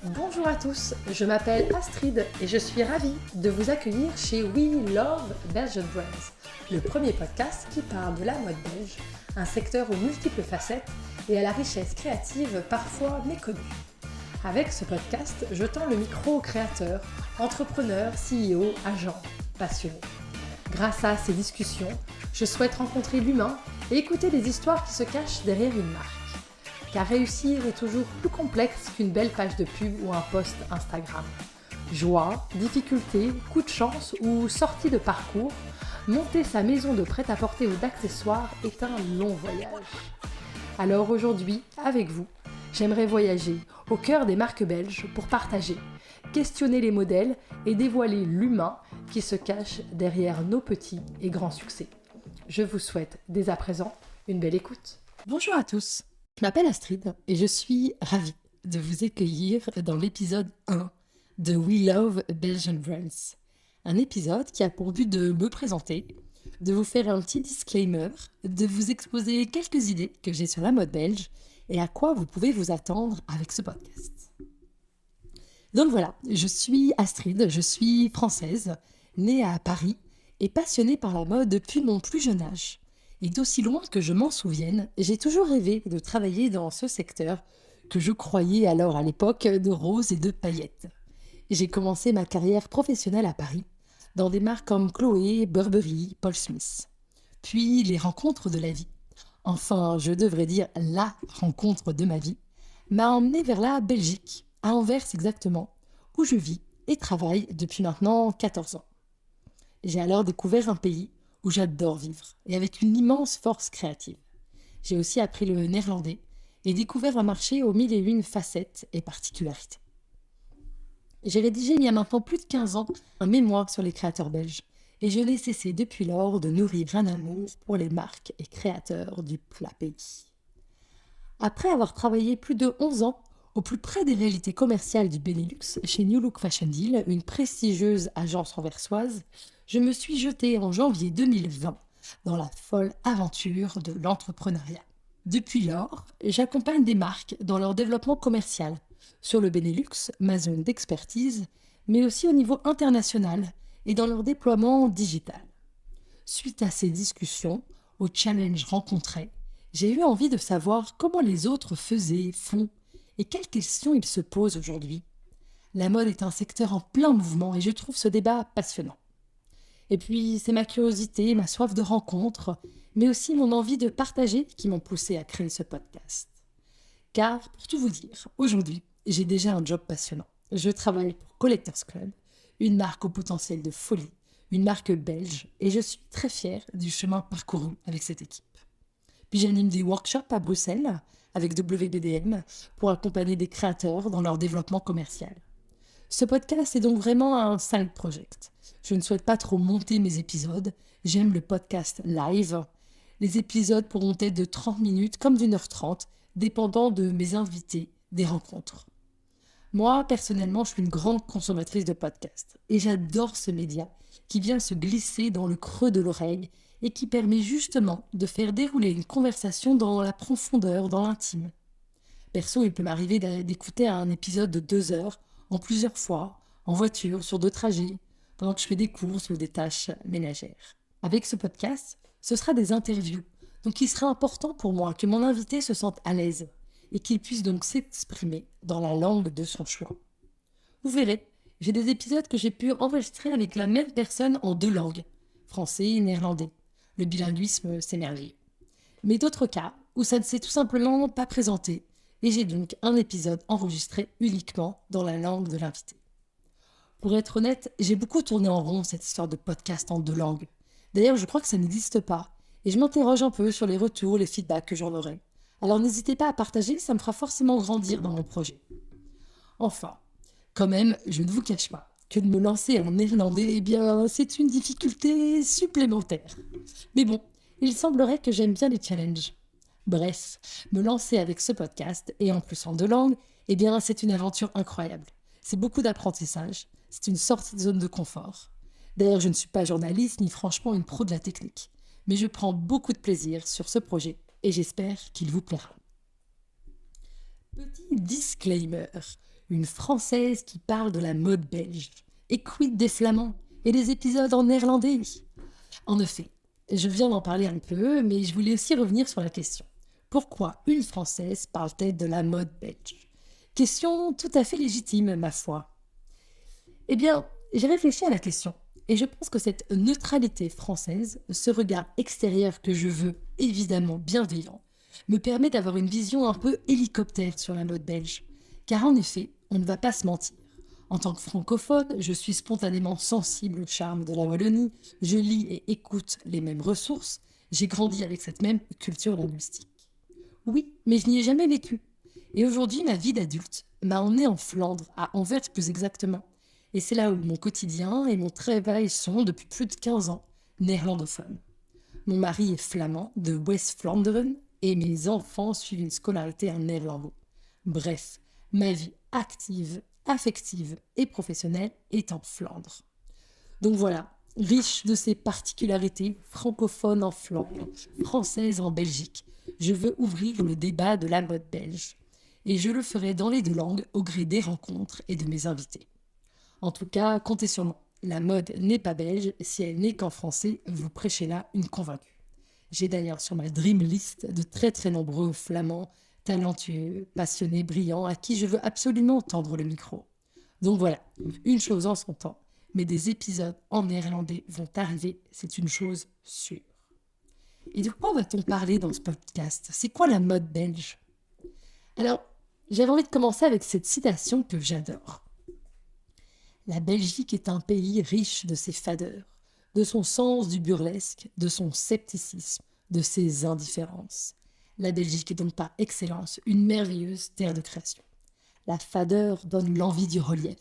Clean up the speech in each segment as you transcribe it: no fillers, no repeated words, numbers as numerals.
Bonjour à tous, je m'appelle Astrid et je suis ravie de vous accueillir chez We Love Belgian Brands, le premier podcast qui parle de la mode belge, un secteur aux multiples facettes et à la richesse créative parfois méconnue. Avec ce podcast, je tends le micro aux créateurs, entrepreneurs, CEO, agents, passionnés. Grâce à ces discussions, je souhaite rencontrer l'humain et écouter les histoires qui se cachent derrière une marque. Car réussir est toujours plus complexe qu'une belle page de pub ou un post Instagram. Joie, difficulté, coup de chance ou sortie de parcours, monter sa maison de prêt-à-porter ou d'accessoires est un long voyage. Alors aujourd'hui, avec vous, j'aimerais voyager au cœur des marques belges pour partager, questionner les modèles et dévoiler l'humain qui se cache derrière nos petits et grands succès. Je vous souhaite dès à présent une belle écoute. Bonjour à tous, je m'appelle Astrid et je suis ravie de vous accueillir dans l'épisode 1 de We Love Belgian Brands. Un épisode qui a pour but de me présenter, de vous faire un petit disclaimer, de vous exposer quelques idées que j'ai sur la mode belge et à quoi vous pouvez vous attendre avec ce podcast. Donc voilà, je suis Astrid, je suis française, née à Paris et passionnée par la mode depuis mon plus jeune âge. Et d'aussi loin que je m'en souvienne, j'ai toujours rêvé de travailler dans ce secteur que je croyais alors à l'époque de roses et de paillettes. J'ai commencé ma carrière professionnelle à Paris, dans des marques comme Chloé, Burberry, Paul Smith. Puis les rencontres de la vie, enfin je devrais dire la rencontre de ma vie, m'a emmenée vers la Belgique, à Anvers exactement, où je vis et travaille depuis maintenant 14 ans. J'ai alors découvert un pays où j'adore vivre et avec une immense force créative. J'ai aussi appris le néerlandais et découvert un marché aux mille et une facettes et particularités. J'ai rédigé il y a maintenant plus de 15 ans un mémoire sur les créateurs belges et je n'ai cessé depuis lors de nourrir un amour pour les marques et créateurs du plat pays. Après avoir travaillé plus de 11 ans au plus près des réalités commerciales du Benelux chez New Look Fashion Deal, une prestigieuse agence anversoise, je me suis jetée en janvier 2020 dans la folle aventure de l'entrepreneuriat. Depuis lors, j'accompagne des marques dans leur développement commercial, sur le Benelux, ma zone d'expertise, mais aussi au niveau international et dans leur déploiement digital. Suite à ces discussions, aux challenges rencontrés, j'ai eu envie de savoir comment les autres faisaient, font et quelles questions ils se posent aujourd'hui. La mode est un secteur en plein mouvement et je trouve ce débat passionnant. Et puis, c'est ma curiosité, ma soif de rencontre, mais aussi mon envie de partager qui m'ont poussé à créer ce podcast. Car, pour tout vous dire, aujourd'hui, j'ai déjà un job passionnant. Je travaille pour Collectors Club, une marque au potentiel de folie, une marque belge, et je suis très fière du chemin parcouru avec cette équipe. Puis j'anime des workshops à Bruxelles avec WBDM pour accompagner des créateurs dans leur développement commercial. Ce podcast est donc vraiment un side project. Je ne souhaite pas trop monter mes épisodes. J'aime le podcast live. Les épisodes pourront être de 30 minutes comme d'1h30, dépendant de mes invités, des rencontres. Moi, personnellement, je suis une grande consommatrice de podcasts et j'adore ce média qui vient se glisser dans le creux de l'oreille et qui permet justement de faire dérouler une conversation dans la profondeur, dans l'intime. Perso, il peut m'arriver d'écouter un épisode de 2 heures en plusieurs fois, en voiture, sur 2 trajets, pendant que je fais des courses ou des tâches ménagères. Avec ce podcast, ce sera des interviews, donc il sera important pour moi que mon invité se sente à l'aise et qu'il puisse donc s'exprimer dans la langue de son choix. Vous verrez, j'ai des épisodes que j'ai pu enregistrer avec la même personne en 2 langues, français et néerlandais. Le bilinguisme, c'est merveilleux. Mais d'autres cas où ça ne s'est tout simplement pas présenté, et j'ai donc un épisode enregistré uniquement dans la langue de l'invité. Pour être honnête, j'ai beaucoup tourné en rond cette histoire de podcast en 2 langues. D'ailleurs, je crois que ça n'existe pas, et je m'interroge un peu sur les retours, les feedbacks que j'en aurai. Alors n'hésitez pas à partager, ça me fera forcément grandir dans mon projet. Enfin, quand même, je ne vous cache pas que de me lancer en néerlandais, eh bien, c'est une difficulté supplémentaire. Mais bon, il semblerait que j'aime bien les challenges. Bref, me lancer avec ce podcast, et en plus en 2 langues, eh bien, c'est une aventure incroyable. C'est beaucoup d'apprentissage, c'est une sortie de zone de confort. D'ailleurs, je ne suis pas journaliste ni franchement une pro de la technique, mais je prends beaucoup de plaisir sur ce projet et j'espère qu'il vous plaira. Petit disclaimer, une Française qui parle de la mode belge. Et quid des Flamands et des épisodes en néerlandais? En effet, je viens d'en parler un peu, mais je voulais aussi revenir sur la question. Pourquoi une Française parle-t-elle de la mode belge? Question tout à fait légitime, ma foi. Eh bien, j'ai réfléchi à la question, et je pense que cette neutralité française, ce regard extérieur que je veux évidemment bienveillant, me permet d'avoir une vision un peu hélicoptère sur la mode belge. Car en effet, on ne va pas se mentir. En tant que francophone, je suis spontanément sensible au charme de la Wallonie, je lis et écoute les mêmes ressources, j'ai grandi avec cette même culture linguistique. Oui, mais je n'y ai jamais vécu. Et aujourd'hui, ma vie d'adulte m'a emmenée en Flandre, à Anvers plus exactement. Et c'est là où mon quotidien et mon travail sont depuis plus de 15 ans néerlandophones. Mon mari est flamand de West-Vlaanderen et mes enfants suivent une scolarité en néerlandais. Bref, ma vie active, affective et professionnelle est en Flandre. Donc voilà, riche de ces particularités francophones en Flandre, françaises en Belgique, je veux ouvrir le débat de la mode belge. Et je le ferai dans les deux langues au gré des rencontres et de mes invités. En tout cas, comptez sur moi. La mode n'est pas belge, si elle n'est qu'en français, vous prêchez là une convaincue. J'ai d'ailleurs sur ma dream list de très très nombreux flamands, talentueux, passionnés, brillants, à qui je veux absolument tendre le micro. Donc voilà, une chose en son temps, mais des épisodes en néerlandais vont arriver, c'est une chose sûre. Et de quoi va-t-on parler dans ce podcast? C'est quoi la mode belge? Alors, j'avais envie de commencer avec cette citation que j'adore. La Belgique est un pays riche de ses fadeurs, de son sens du burlesque, de son scepticisme, de ses indifférences. La Belgique est donc par excellence une merveilleuse terre de création. La fadeur donne l'envie du relief,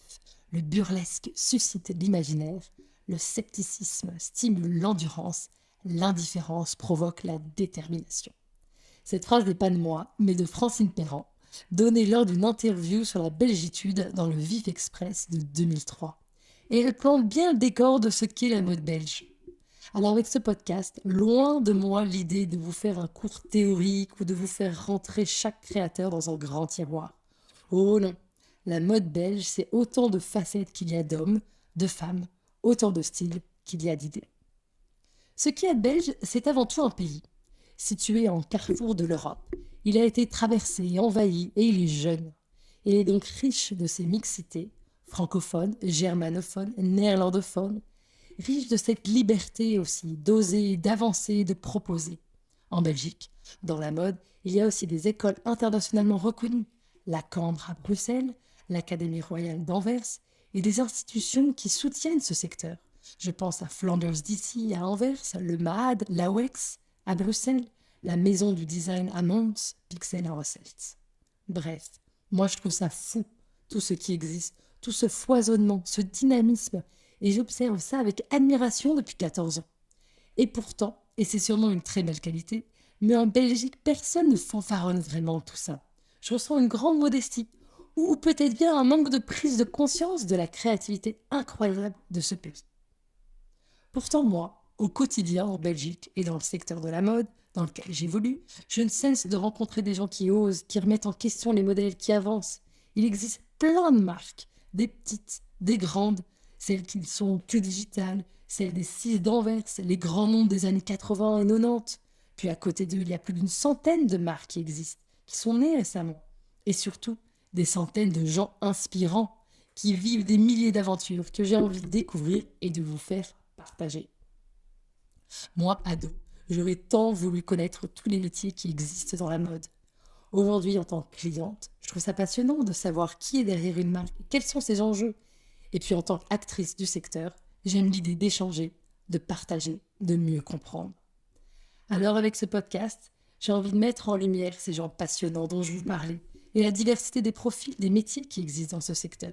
le burlesque suscite l'imaginaire, le scepticisme stimule l'endurance, l'indifférence provoque la détermination. Cette phrase n'est pas de moi, mais de Francine Perrand, donnée lors d'une interview sur la belgitude dans le Vif Express de 2003. Et elle plante bien le décor de ce qu'est la mode belge. Alors avec ce podcast, loin de moi l'idée de vous faire un cours théorique ou de vous faire rentrer chaque créateur dans un grand tiroir. Oh non, la mode belge, c'est autant de facettes qu'il y a d'hommes, de femmes, autant de styles qu'il y a d'idées. Ce qui est belge, c'est avant tout un pays. Situé en carrefour de l'Europe, il a été traversé, envahi et il est jeune. Il est donc riche de ses mixités, francophones, germanophones, néerlandophones, riche de cette liberté aussi d'oser, d'avancer, de proposer. En Belgique, dans la mode, il y a aussi des écoles internationalement reconnues, la Cambre à Bruxelles, l'Académie royale d'Anvers et des institutions qui soutiennent ce secteur. Je pense à Flanders DC à Anvers, le MAAD, la WEX à Bruxelles, la Maison du Design à Mons, Pixel à Hasselt. Bref, moi je trouve ça fou, tout ce qui existe, tout ce foisonnement, ce dynamisme, et j'observe ça avec admiration depuis 14 ans. Et pourtant, et c'est sûrement une très belle qualité, mais en Belgique, personne ne fanfaronne vraiment tout ça. Je ressens une grande modestie, ou peut-être bien un manque de prise de conscience de la créativité incroyable de ce pays. Pourtant, moi, au quotidien en Belgique et dans le secteur de la mode, dans lequel j'évolue, je ne cesse de rencontrer des gens qui osent, qui remettent en question les modèles, qui avancent. Il existe plein de marques, des petites, des grandes, celles qui sont que digitales, celles des 6 d'Anvers, les grands noms des années 80 et 90. Puis à côté d'eux, il y a plus d'une centaine de marques qui existent, qui sont nées récemment. Et surtout, des centaines de gens inspirants qui vivent des milliers d'aventures que j'ai envie de découvrir et de vous faire partager. Moi, ado, j'aurais tant voulu connaître tous les métiers qui existent dans la mode. Aujourd'hui, en tant que cliente, je trouve ça passionnant de savoir qui est derrière une marque, quels sont ses enjeux. Et puis en tant qu'actrice du secteur, j'aime l'idée d'échanger, de partager, de mieux comprendre. Alors avec ce podcast, j'ai envie de mettre en lumière ces gens passionnants dont je vous parlais et la diversité des profils, des métiers qui existent dans ce secteur.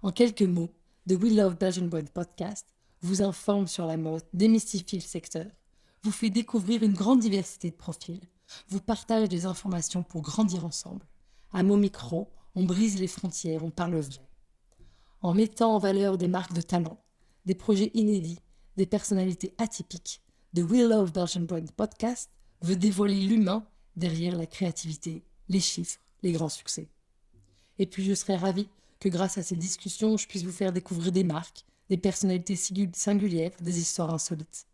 En quelques mots, The We Love Belgian Brand podcast vous informe sur la mode, démystifie le secteur, vous fait découvrir une grande diversité de profils, vous partage des informations pour grandir ensemble. À mon micro, on brise les frontières, on parle vrai. En mettant en valeur des marques de talent, des projets inédits, des personnalités atypiques, The We Love Belgian Brand podcast veut dévoiler l'humain derrière la créativité, les chiffres, les grands succès. Et puis je serai ravie que grâce à ces discussions, je puisse vous faire découvrir des marques, des personnalités singulières, des histoires insolites.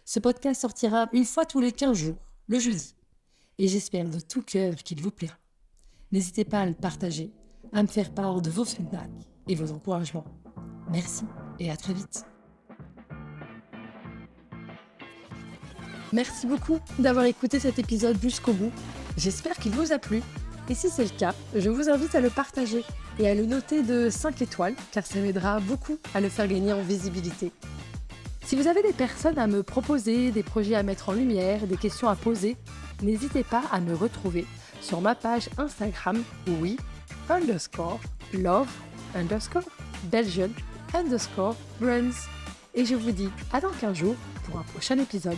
Ce podcast sortira une fois tous les 15 jours, le jeudi. Et j'espère de tout cœur qu'il vous plaira. N'hésitez pas à le partager, à me faire part de vos feedbacks et vos encouragements. Merci et à très vite. Merci beaucoup d'avoir écouté cet épisode jusqu'au bout. J'espère qu'il vous a plu. Et si c'est le cas, je vous invite à le partager et à le noter de 5 étoiles, car ça m'aidera beaucoup à le faire gagner en visibilité. Si vous avez des personnes à me proposer, des projets à mettre en lumière, des questions à poser, n'hésitez pas à me retrouver sur ma page Instagram we_love_belgian_brands. Et je vous dis à dans 15 jours pour un prochain épisode.